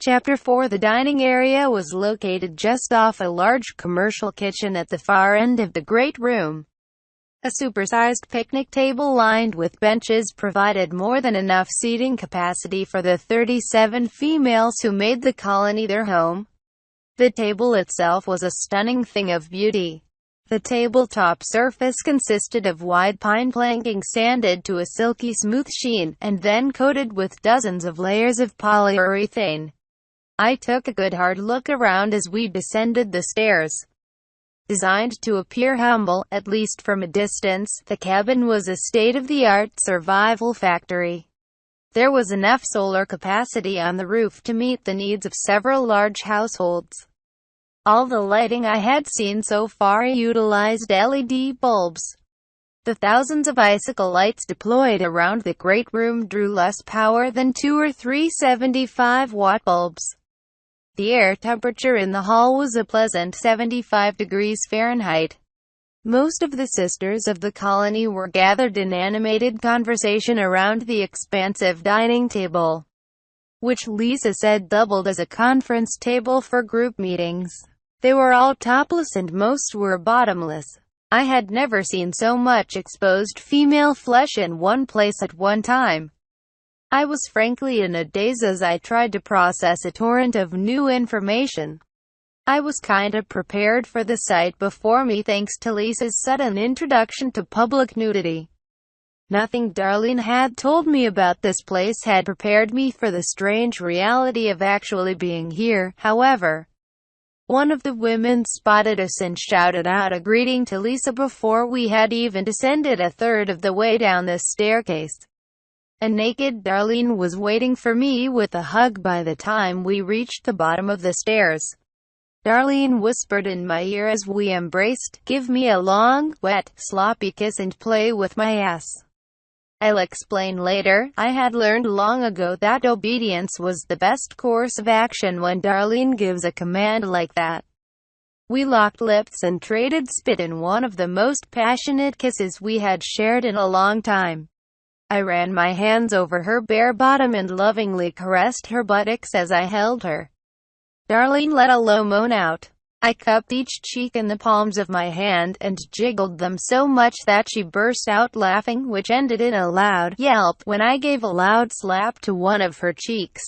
Chapter 4. The dining area was located just off a large commercial kitchen at the far end of the great room. A supersized picnic table lined with benches provided more than enough seating capacity for the 37 females who made the colony their home. The table itself was a stunning thing of beauty. The tabletop surface consisted of wide pine planking sanded to a silky smooth sheen, and then coated with dozens of layers of polyurethane. I took a good hard look around as we descended the stairs. Designed to appear humble, at least from a distance, the cabin was a state-of-the-art survival factory. There was enough solar capacity on the roof to meet the needs of several large households. All the lighting I had seen so far utilized LED bulbs. The thousands of icicle lights deployed around the great room drew less power than 2 or 3 75-watt bulbs. The air temperature in the hall was a pleasant 75 degrees Fahrenheit. Most of the sisters of the colony were gathered in animated conversation around the expansive dining table, which Lisa said doubled as a conference table for group meetings. They were all topless and most were bottomless. I had never seen so much exposed female flesh in one place at one time. I was frankly in a daze as I tried to process a torrent of new information. I was kinda prepared for the sight before me thanks to Lisa's sudden introduction to public nudity. Nothing Darlene had told me about this place had prepared me for the strange reality of actually being here, however. One of the women spotted us and shouted out a greeting to Lisa before we had even descended a third of the way down the staircase. A naked Darlene was waiting for me with a hug by the time we reached the bottom of the stairs. Darlene whispered in my ear as we embraced, "Give me a long, wet, sloppy kiss and play with my ass." I'll explain later. I had learned long ago that obedience was the best course of action when Darlene gives a command like that. We locked lips and traded spit in one of the most passionate kisses we had shared in a long time. I ran my hands over her bare bottom and lovingly caressed her buttocks as I held her. Darlene let a low moan out. I cupped each cheek in the palms of my hand and jiggled them so much that she burst out laughing, which ended in a loud yelp when I gave a loud slap to one of her cheeks.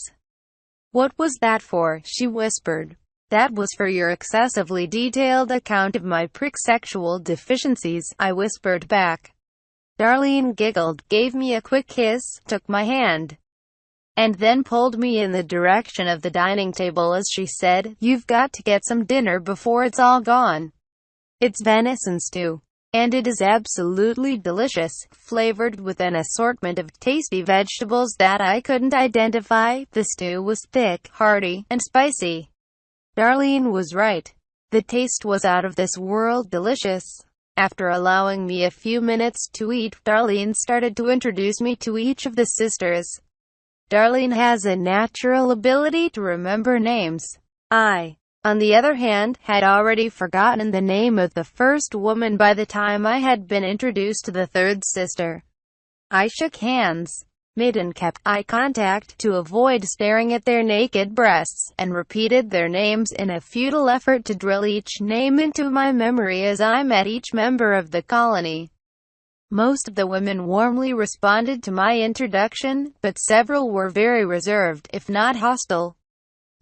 "What was that for?" she whispered. "That was for your excessively detailed account of my prick sexual deficiencies," I whispered back. Darlene giggled, gave me a quick kiss, took my hand, and then pulled me in the direction of the dining table as she said, "You've got to get some dinner before it's all gone. It's venison stew. And it is absolutely delicious, flavored with an assortment of tasty vegetables that I couldn't identify." The stew was thick, hearty, and spicy. Darlene was right. The taste was out of this world delicious. After allowing me a few minutes to eat, Darlene started to introduce me to each of the sisters. Darlene has a natural ability to remember names. I, on the other hand, had already forgotten the name of the first woman by the time I had been introduced to the third sister. I shook hands, made and kept eye contact to avoid staring at their naked breasts, and repeated their names in a futile effort to drill each name into my memory as I met each member of the colony. Most of the women warmly responded to my introduction, but several were very reserved, if not hostile.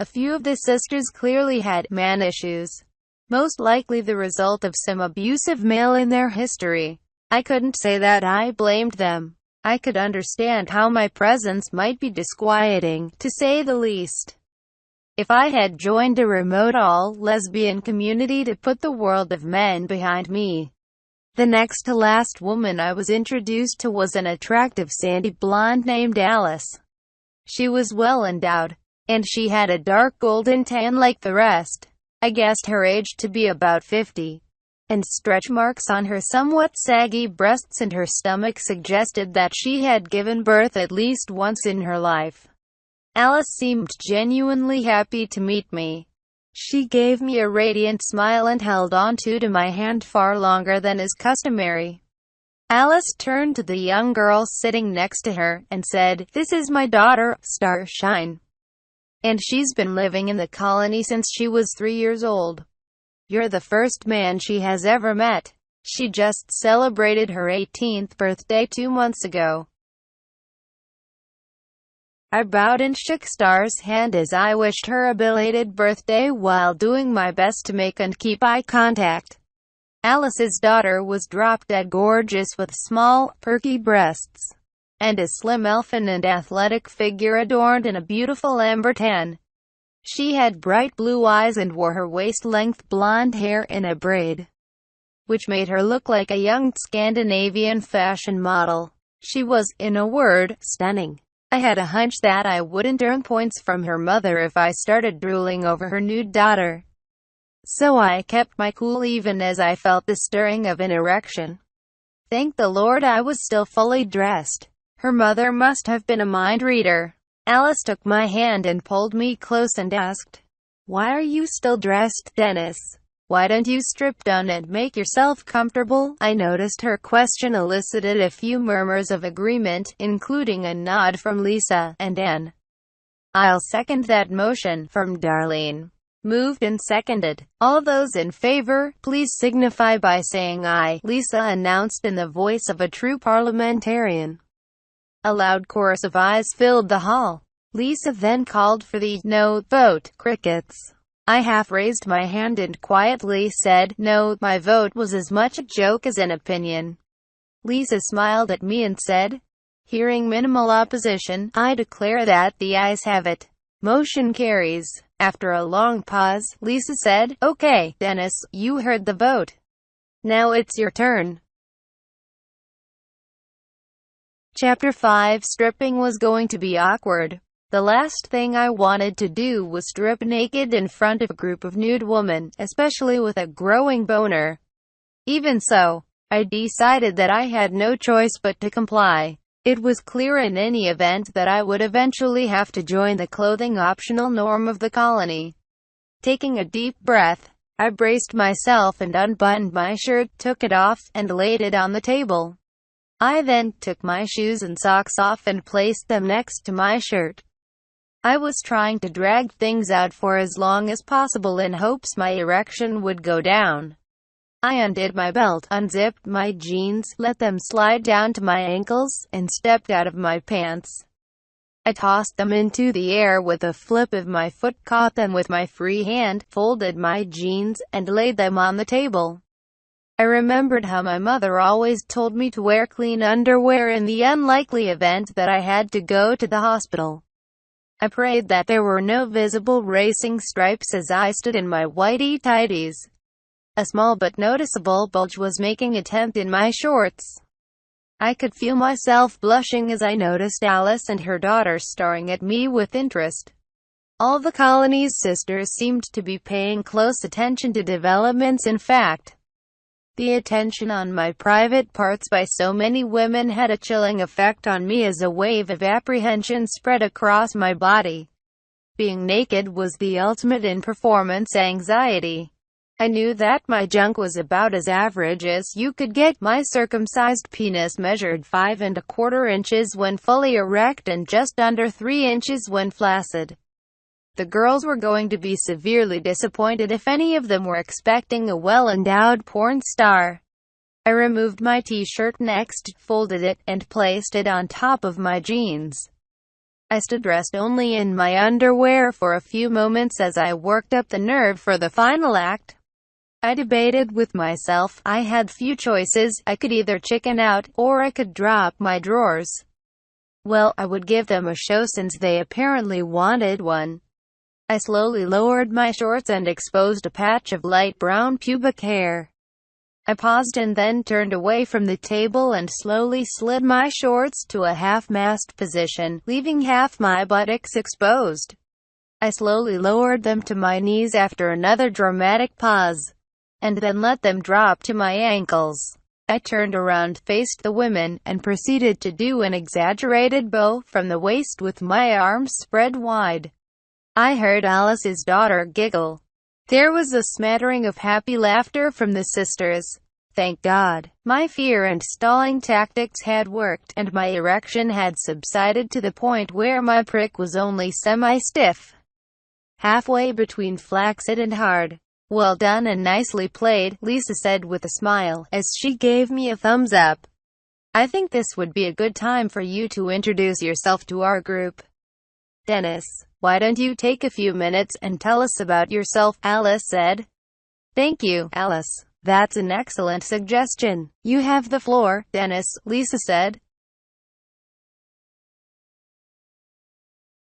A few of the sisters clearly had man issues, most likely the result of some abusive male in their history. I couldn't say that I blamed them. I could understand how my presence might be disquieting, to say the least. If I had joined a remote all-lesbian community to put the world of men behind me. The next to last woman I was introduced to was an attractive sandy blonde named Alice. She was well endowed, and she had a dark golden tan like the rest. I guessed her age to be about 50. And stretch marks on her somewhat saggy breasts and her stomach suggested that she had given birth at least once in her life. Alice seemed genuinely happy to meet me. She gave me a radiant smile and held on to my hand far longer than is customary. Alice turned to the young girl sitting next to her, and said, "This is my daughter, Starshine. And she's been living in the colony since she was 3 years old. You're the first man she has ever met. She just celebrated her 18th birthday 2 months ago. I bowed and shook Star's hand as I wished her a belated birthday while doing my best to make and keep eye contact. Alice's daughter was drop-dead gorgeous with small, perky breasts, and a slim elfin and athletic figure adorned in a beautiful amber tan. She had bright blue eyes and wore her waist-length blonde hair in a braid, which made her look like a young Scandinavian fashion model. She was, in a word, stunning. I had a hunch that I wouldn't earn points from her mother if I started drooling over her nude daughter. So I kept my cool even as I felt the stirring of an erection. Thank the Lord I was still fully dressed. Her mother must have been a mind reader. Alice took my hand and pulled me close and asked, "Why are you still dressed, Dennis? Why don't you strip down and make yourself comfortable?" I noticed her question elicited a few murmurs of agreement, including a nod from Lisa, and an "I'll second that motion" from Darlene. Moved and seconded. All those in favor, please signify by saying aye, Lisa announced in the voice of a true parliamentarian. A loud chorus of ayes filled the hall. Lisa then called for the no vote. Crickets. I half raised my hand and quietly said, "No, my vote was as much a joke as an opinion." Lisa smiled at me and said, "Hearing minimal opposition, I declare that the ayes have it. Motion carries." After a long pause, Lisa said, "Okay, Dennis, you heard the vote. Now it's your turn." Chapter 5. Stripping was going to be awkward. The last thing I wanted to do was strip naked in front of a group of nude women, especially with a growing boner. Even so, I decided that I had no choice but to comply. It was clear in any event that I would eventually have to join the clothing-optional norm of the colony. Taking a deep breath, I braced myself and unbuttoned my shirt, took it off, and laid it on the table. I then took my shoes and socks off and placed them next to my shirt. I was trying to drag things out for as long as possible in hopes my erection would go down. I undid my belt, unzipped my jeans, let them slide down to my ankles, and stepped out of my pants. I tossed them into the air with a flip of my foot, caught them with my free hand, folded my jeans, and laid them on the table. I remembered how my mother always told me to wear clean underwear in the unlikely event that I had to go to the hospital. I prayed that there were no visible racing stripes as I stood in my whitey-tighties. A small but noticeable bulge was making a tent in my shorts. I could feel myself blushing as I noticed Alice and her daughter staring at me with interest. All the colony's sisters seemed to be paying close attention to developments. In fact, the attention on my private parts by so many women had a chilling effect on me as a wave of apprehension spread across my body. Being naked was the ultimate in performance anxiety. I knew that my junk was about as average as you could get. My circumcised penis measured 5¼ inches when fully erect and just under 3 inches when flaccid. The girls were going to be severely disappointed if any of them were expecting a well-endowed porn star. I removed my t-shirt next, folded it, and placed it on top of my jeans. I stood dressed only in my underwear for a few moments as I worked up the nerve for the final act. I debated with myself. I had few choices. I could either chicken out, or I could drop my drawers. Well, I would give them a show since they apparently wanted one. I slowly lowered my shorts and exposed a patch of light brown pubic hair. I paused and then turned away from the table and slowly slid my shorts to a half-mast position, leaving half my buttocks exposed. I slowly lowered them to my knees after another dramatic pause, and then let them drop to my ankles. I turned around, faced the women, and proceeded to do an exaggerated bow from the waist with my arms spread wide. I heard Alice's daughter giggle. There was a smattering of happy laughter from the sisters. Thank God. My fear and stalling tactics had worked, and my erection had subsided to the point where my prick was only semi-stiff. halfway between flaccid and hard. "Well done and nicely played," Lisa said with a smile, as she gave me a thumbs up. "I think this would be a good time for you to introduce yourself to our group." "Dennis, why don't you take a few minutes and tell us about yourself?" Alice said. "Thank you, Alice. That's an excellent suggestion. You have the floor, Dennis," Lisa said.